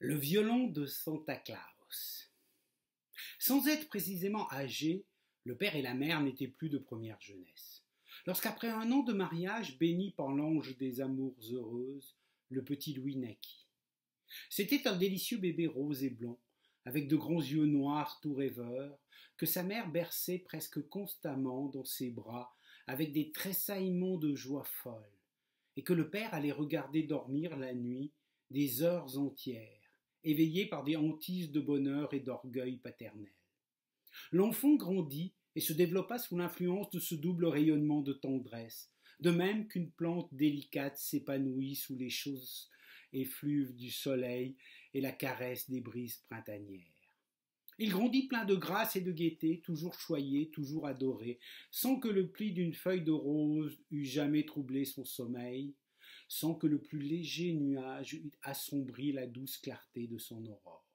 Le violon de Santa Claus. Sans être précisément âgés, le père et la mère n'étaient plus de première jeunesse. Lorsqu'après un an de mariage, béni par l'ange des amours heureuses, le petit Louis naquit. C'était un délicieux bébé rose et blond, avec de grands yeux noirs tout rêveurs, que sa mère berçait presque constamment dans ses bras, avec des tressaillements de joie folle, et que le père allait regarder dormir la nuit des heures entières, éveillé par des hantises de bonheur et d'orgueil paternel. L'enfant grandit et se développa sous l'influence de ce double rayonnement de tendresse, de même qu'une plante délicate s'épanouit sous les chauds effluves du soleil et la caresse des brises printanières. Il grandit plein de grâce et de gaieté, toujours choyé, toujours adoré, sans que le pli d'une feuille de rose eût jamais troublé son sommeil, sans que le plus léger nuage eût assombri la douce clarté de son aurore.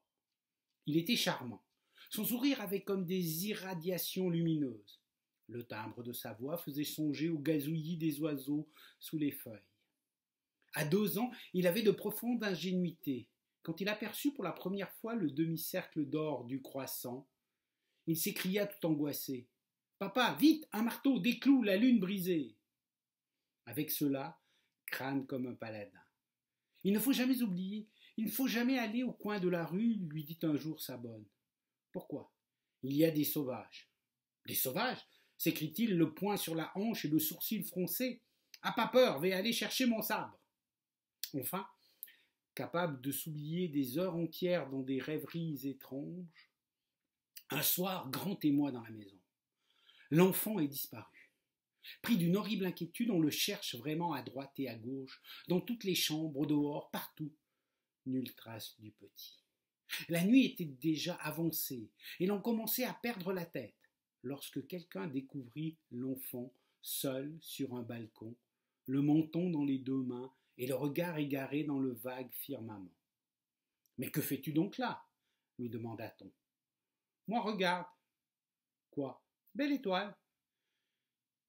Il était charmant. Son sourire avait comme des irradiations lumineuses. Le timbre de sa voix faisait songer au gazouillis des oiseaux sous les feuilles. À 2 ans, il avait de profondes ingénuités. Quand il aperçut pour la première fois le demi-cercle d'or du croissant, il s'écria tout angoissé. « Papa, vite, un marteau, des clous, la lune brisée !» Avec cela, crâne comme un paladin. Il ne faut jamais oublier, il ne faut jamais aller au coin de la rue, lui dit un jour sa bonne. Pourquoi? Il y a des sauvages. Des sauvages? S'écrie-t-il, le poing sur la hanche et le sourcil froncé. Ah, pas peur, vais aller chercher mon sabre. Enfin, capable de s'oublier des heures entières dans des rêveries étranges, un soir, grand témoin dans la maison. L'enfant est disparu. Pris d'une horrible inquiétude, on le cherche vraiment à droite et à gauche, dans toutes les chambres, au dehors, partout. Nulle trace du petit. La nuit était déjà avancée, et l'on commençait à perdre la tête, lorsque quelqu'un découvrit l'enfant, seul sur un balcon, le menton dans les 2 mains, et le regard égaré dans le vague firmament. « Mais que fais-tu donc là ?» lui demanda-t-on. « Moi, regarde. »« Quoi ? Belle étoile. »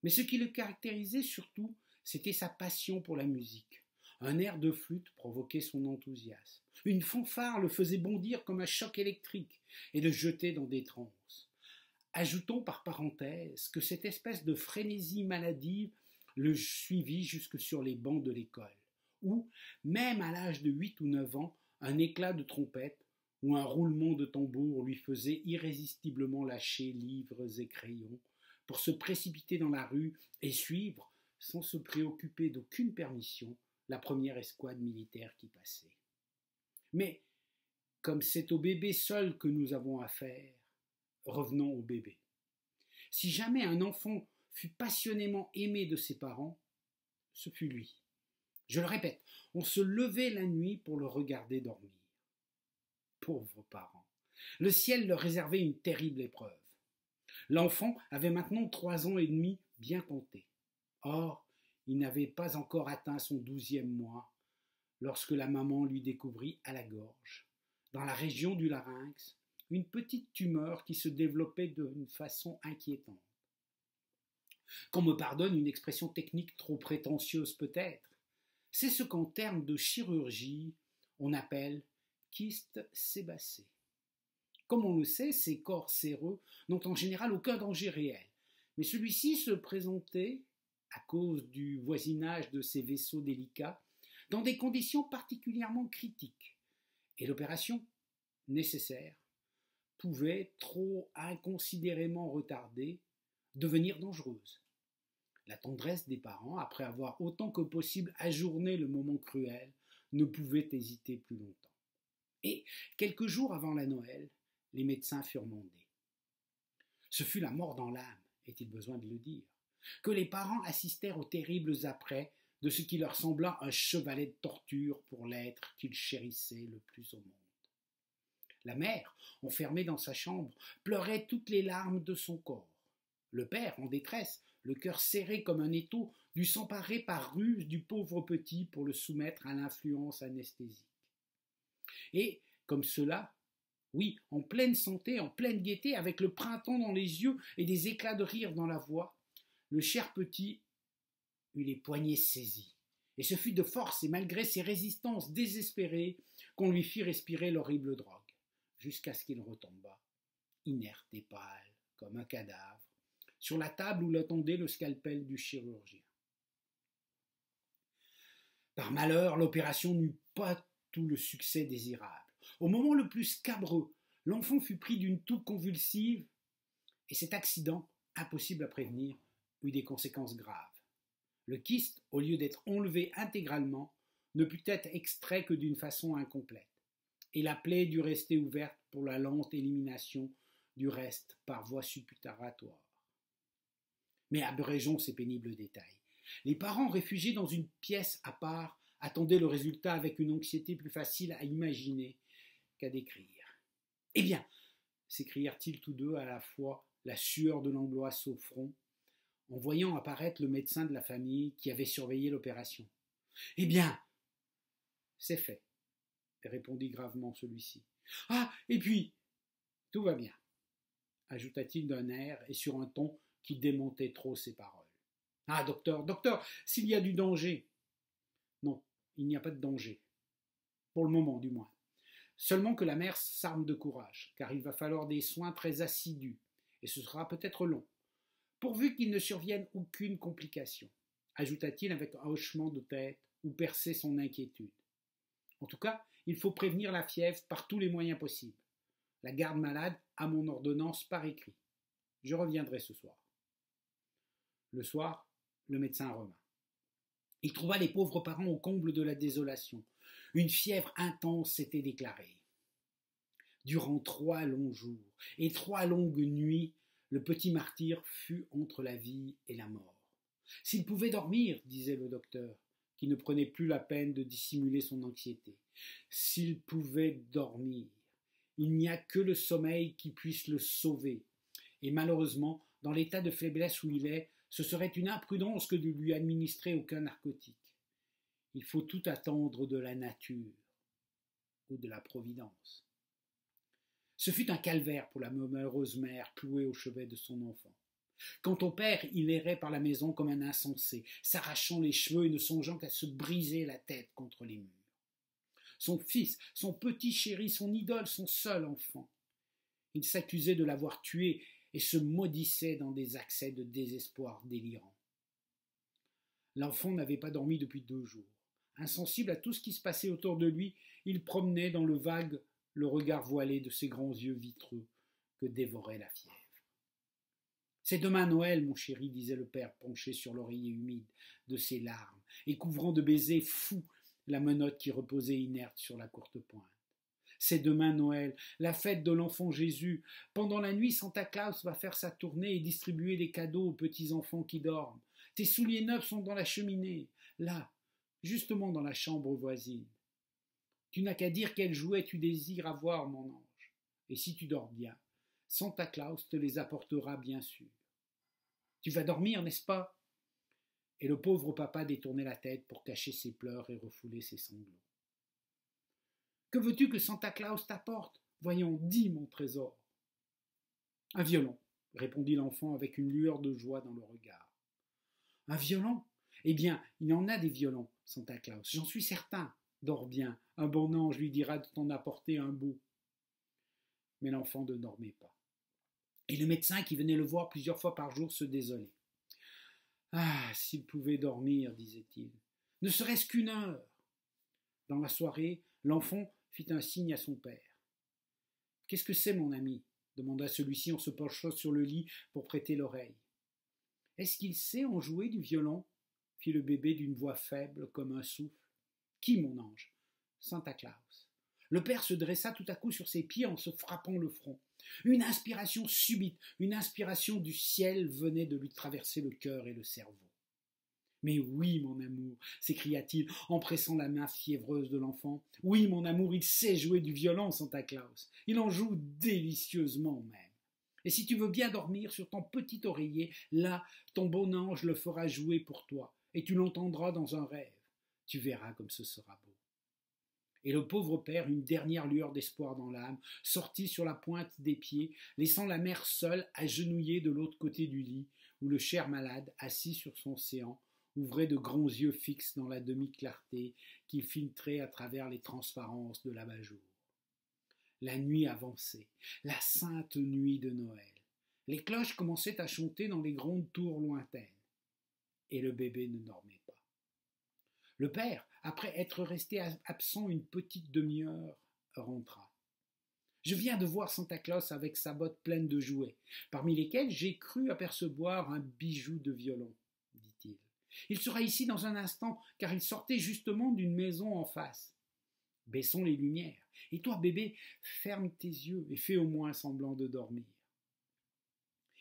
Mais ce qui le caractérisait surtout, c'était sa passion pour la musique. Un air de flûte provoquait son enthousiasme. Une fanfare le faisait bondir comme un choc électrique et le jetait dans des transes. Ajoutons par parenthèse que cette espèce de frénésie maladive le suivit jusque sur les bancs de l'école, où, même à l'âge de 8 ou 9 ans, un éclat de trompette ou un roulement de tambour lui faisait irrésistiblement lâcher livres et crayons, pour se précipiter dans la rue et suivre, sans se préoccuper d'aucune permission, la première escouade militaire qui passait. Mais, comme c'est au bébé seul que nous avons affaire, revenons au bébé. Si jamais un enfant fut passionnément aimé de ses parents, ce fut lui. Je le répète, on se levait la nuit pour le regarder dormir. Pauvres parents, le ciel leur réservait une terrible épreuve. L'enfant avait maintenant 3 ans et demi bien comptés. Or, il n'avait pas encore atteint son 12e mois lorsque la maman lui découvrit à la gorge, dans la région du larynx, une petite tumeur qui se développait d'une façon inquiétante. Qu'on me pardonne une expression technique trop prétentieuse peut-être, c'est ce qu'en termes de chirurgie on appelle kyste sébacé. Comme on le sait, ces corps séreux n'ont en général aucun danger réel, mais celui-ci se présentait, à cause du voisinage de ces vaisseaux délicats, dans des conditions particulièrement critiques, et l'opération, nécessaire, pouvait, trop inconsidérément retardée, devenir dangereuse. La tendresse des parents, après avoir autant que possible ajourné le moment cruel, ne pouvait hésiter plus longtemps. Et, quelques jours avant la Noël, les médecins furent mandés. Ce fut la mort dans l'âme, est-il besoin de le dire, que les parents assistèrent aux terribles apprêts de ce qui leur sembla un chevalet de torture pour l'être qu'ils chérissaient le plus au monde. La mère, enfermée dans sa chambre, pleurait toutes les larmes de son corps. Le père, en détresse, le cœur serré comme un étau, dut s'emparer par ruse du pauvre petit pour le soumettre à l'influence anesthésique. Et, comme cela, oui, en pleine santé, en pleine gaieté, avec le printemps dans les yeux et des éclats de rire dans la voix, le cher petit eut les poignets saisis Et ce fut de force et malgré ses résistances désespérées qu'on lui fit respirer l'horrible drogue, jusqu'à ce qu'il retomba, inerte et pâle, comme un cadavre, sur la table où l'attendait le scalpel du chirurgien. Par malheur, l'opération n'eut pas tout le succès désirable. Au moment le plus scabreux, l'enfant fut pris d'une toux convulsive et cet accident, impossible à prévenir, eut des conséquences graves. Le kyste, au lieu d'être enlevé intégralement, ne put être extrait que d'une façon incomplète, et la plaie dut rester ouverte pour la lente élimination du reste par voie suppuratoire. Mais abrégeons ces pénibles détails. Les parents, réfugiés dans une pièce à part, attendaient le résultat avec une anxiété plus facile à imaginer qu'à décrire. « Eh bien !» s'écrièrent-ils tous deux à la fois, la sueur de l'angoisse au front, en voyant apparaître le médecin de la famille qui avait surveillé l'opération. « Eh bien !»« C'est fait, » répondit gravement celui-ci. « Ah, et puis, tout va bien, » ajouta-t-il d'un air et sur un ton qui démentait trop ses paroles. « Ah, docteur, docteur, s'il y a du danger !»« Non, il n'y a pas de danger, pour le moment du moins. Seulement que la mère s'arme de courage, car il va falloir des soins très assidus, et ce sera peut-être long, pourvu qu'il ne survienne aucune complication, ajouta-t-il avec un hochement de tête où perçait son inquiétude. En tout cas, il faut prévenir la fièvre par tous les moyens possibles. La garde malade a mon ordonnance par écrit. Je reviendrai ce soir. Le soir, le médecin revint. Il trouva les pauvres parents au comble de la désolation. Une fièvre intense s'était déclarée. Durant 3 longs jours et 3 longues nuits, le petit martyr fut entre la vie et la mort. S'il pouvait dormir, disait le docteur, qui ne prenait plus la peine de dissimuler son anxiété. S'il pouvait dormir, il n'y a que le sommeil qui puisse le sauver. Et malheureusement, dans l'état de faiblesse où il est, ce serait une imprudence que de lui administrer aucun narcotique. Il faut tout attendre de la nature ou de la providence. Ce fut un calvaire pour la malheureuse mère clouée au chevet de son enfant. Quant au père, il errait par la maison comme un insensé, s'arrachant les cheveux et ne songeant qu'à se briser la tête contre les murs. Son fils, son petit chéri, son idole, son seul enfant. Il s'accusait de l'avoir tué et se maudissait dans des accès de désespoir délirant. L'enfant n'avait pas dormi depuis 2 jours. Insensible à tout ce qui se passait autour de lui, il promenait dans le vague le regard voilé de ses grands yeux vitreux que dévorait la fièvre. « C'est demain Noël, mon chéri, » disait le père penché sur l'oreiller humide de ses larmes et couvrant de baisers fous la menotte qui reposait inerte sur la courte pointe. « C'est demain Noël, la fête de l'enfant Jésus. Pendant la nuit, Santa Claus va faire sa tournée et distribuer des cadeaux aux petits enfants qui dorment. Tes souliers neufs sont dans la cheminée, là, justement dans la chambre voisine. Tu n'as qu'à dire quel jouet tu désires avoir, mon ange. Et si tu dors bien, Santa Claus te les apportera bien sûr. Tu vas dormir, n'est-ce pas ?» Et le pauvre papa détournait la tête pour cacher ses pleurs et refouler ses sanglots. « Que veux-tu que Santa Claus t'apporte ? Voyons, dis, mon trésor. »« Un violon, » répondit l'enfant avec une lueur de joie dans le regard. « Un violon ? Eh bien, il en a des violons, Santa Claus, j'en suis certain. Dors bien, un bon ange lui dira de t'en apporter un beau. » Mais l'enfant ne dormait pas. Et le médecin qui venait le voir plusieurs fois par jour se désolait. « Ah, s'il pouvait dormir, disait-il, ne serait-ce qu'1 heure. » Dans la soirée, l'enfant fit un signe à son père. « Qu'est-ce que c'est, mon ami ?» demanda celui-ci en se penchant sur le lit pour prêter l'oreille. « Est-ce qu'il sait en jouer du violon ?» fit le bébé d'une voix faible comme un souffle. « Qui, mon ange ? Santa Claus. » Le père se dressa tout à coup sur ses pieds en se frappant le front. Une inspiration subite, une inspiration du ciel venait de lui traverser le cœur et le cerveau. « Mais oui, mon amour, » s'écria-t-il en pressant la main fiévreuse de l'enfant. « Oui, mon amour, il sait jouer du violon, Santa Claus. Il en joue délicieusement même. Et si tu veux bien dormir sur ton petit oreiller, là, ton bon ange le fera jouer pour toi, et tu l'entendras dans un rêve. Tu verras comme ce sera beau. » Et le pauvre père, une dernière lueur d'espoir dans l'âme, sortit sur la pointe des pieds, laissant la mère seule agenouillée de l'autre côté du lit, où le cher malade, assis sur son séant, ouvrait de grands yeux fixes dans la demi-clarté qui filtrait à travers les transparences de l'abat-jour. La nuit avançait, la sainte nuit de Noël. Les cloches commençaient à chanter dans les grandes tours lointaines, et le bébé ne dormait pas. Le père, après être resté absent une petite demi-heure, rentra. « Je viens de voir Santa Claus avec sa botte pleine de jouets, parmi lesquels j'ai cru apercevoir un bijou de violon, dit-il. Il sera ici dans un instant, car il sortait justement d'une maison en face. Baissons les lumières, et toi, bébé, ferme tes yeux et fais au moins semblant de dormir. »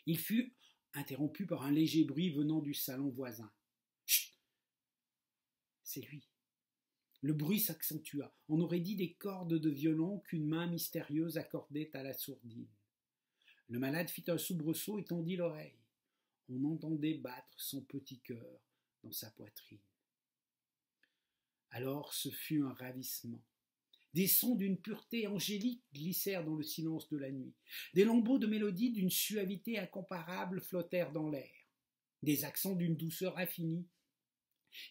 Il fut interrompu par un léger bruit venant du salon voisin. « Chut ! C'est lui. » Le bruit s'accentua. On aurait dit des cordes de violon qu'une main mystérieuse accordait à la sourdine. Le malade fit un soubresaut et tendit l'oreille. On entendait battre son petit cœur dans sa poitrine. Alors ce fut un ravissement. Des sons d'une pureté angélique glissèrent dans le silence de la nuit. Des lambeaux de mélodie d'une suavité incomparable flottèrent dans l'air. Des accents d'une douceur infinie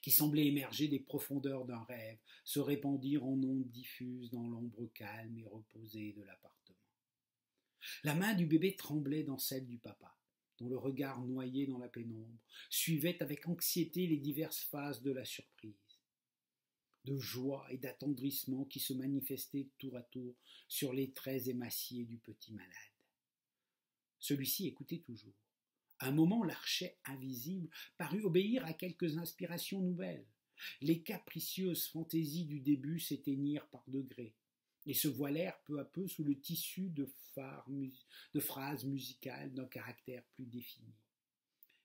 qui semblaient émerger des profondeurs d'un rêve, se répandirent en ondes diffuses dans l'ombre calme et reposée de l'appartement. La main du bébé tremblait dans celle du papa, dont le regard noyé dans la pénombre suivait avec anxiété les diverses phases de la surprise, de joie et d'attendrissement qui se manifestaient tour à tour sur les traits émaciés du petit malade. Celui-ci écoutait toujours. À un moment, l'archet invisible parut obéir à quelques inspirations nouvelles. Les capricieuses fantaisies du début s'éteignirent par degrés et se voilèrent peu à peu sous le tissu de phrases musicales d'un caractère plus défini.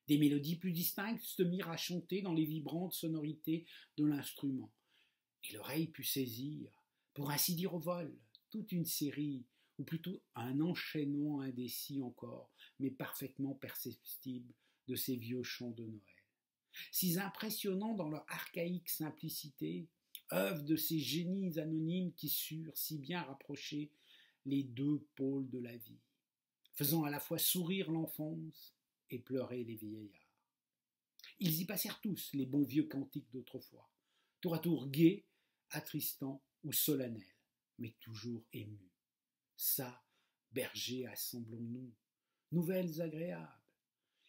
Des mélodies plus distinctes se mirent à chanter dans les vibrantes sonorités de l'instrument, et l'oreille put saisir, pour ainsi dire au vol, toute une série, ou plutôt un enchaînement indécis encore, mais parfaitement perceptible, de ces vieux chants de Noël. Si impressionnants dans leur archaïque simplicité, œuvre de ces génies anonymes qui surent si bien rapprocher les deux pôles de la vie, faisant à la fois sourire l'enfance et pleurer les vieillards. Ils y passèrent tous les bons vieux cantiques d'autrefois, tour à tour gais, attristants ou solennels, mais toujours émus. Ça, berger, assemblons-nous, nouvelles agréables.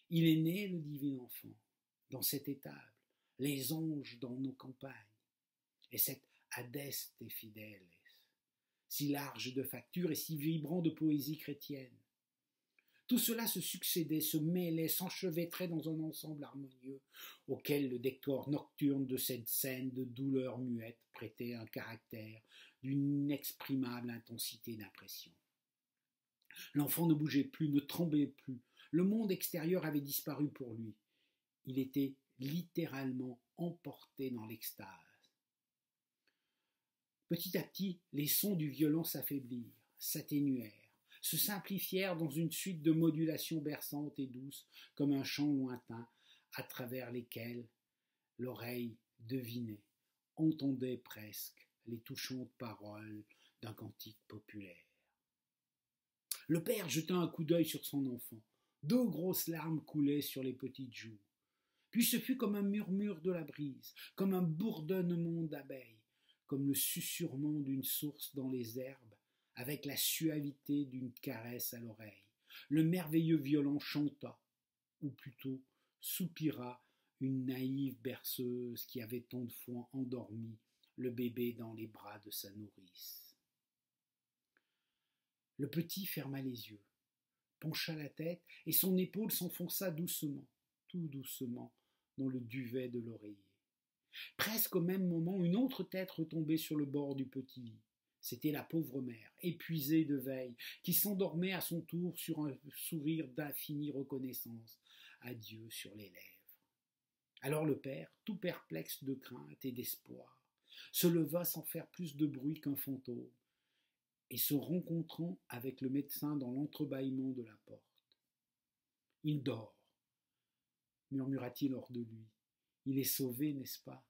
Il est né le divin enfant, dans cette étable, les anges dans nos campagnes, et cet adeste et fidèle, si large de facture et si vibrant de poésie chrétienne. Tout cela se succédait, se mêlait, s'enchevêtrait dans un ensemble harmonieux auquel le décor nocturne de cette scène de douleur muette prêtait un caractère d'une inexprimable intensité d'impression. L'enfant ne bougeait plus, ne tremblait plus. Le monde extérieur avait disparu pour lui. Il était littéralement emporté dans l'extase. Petit à petit, les sons du violon s'affaiblirent, s'atténuèrent, se simplifièrent dans une suite de modulations berçantes et douces, comme un chant lointain, à travers lesquelles l'oreille devinait, entendait presque les touchantes paroles d'un cantique populaire. Le père jeta un coup d'œil sur son enfant. 2 grosses larmes coulaient sur les petites joues. Puis ce fut comme un murmure de la brise, comme un bourdonnement d'abeilles, comme le susurrement d'une source dans les herbes, avec la suavité d'une caresse à l'oreille. Le merveilleux violon chanta, ou plutôt soupira, une naïve berceuse qui avait tant de fois endormi le bébé dans les bras de sa nourrice. Le petit ferma les yeux, pencha la tête, et son épaule s'enfonça doucement, tout doucement, dans le duvet de l'oreiller. Presque au même moment, une autre tête retombait sur le bord du petit lit. C'était la pauvre mère, épuisée de veille, qui s'endormait à son tour sur un sourire d'infinie reconnaissance à Dieu sur les lèvres. Alors le père, tout perplexe de crainte et d'espoir, se leva sans faire plus de bruit qu'un fantôme, et se rencontrant avec le médecin dans l'entrebâillement de la porte. « Il dort, » murmura-t-il hors de lui. « Il est sauvé, n'est-ce pas ?»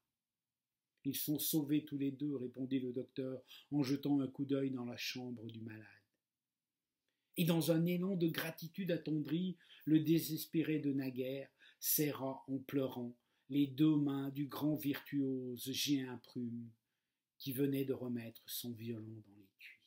« Ils sont sauvés tous les deux, » répondit le docteur en jetant un coup d'œil dans la chambre du malade. Et dans un élan de gratitude attendrie, le désespéré de naguère serra en pleurant les deux mains du grand virtuose Géin Prume, qui venait de remettre son violon dans l'étui.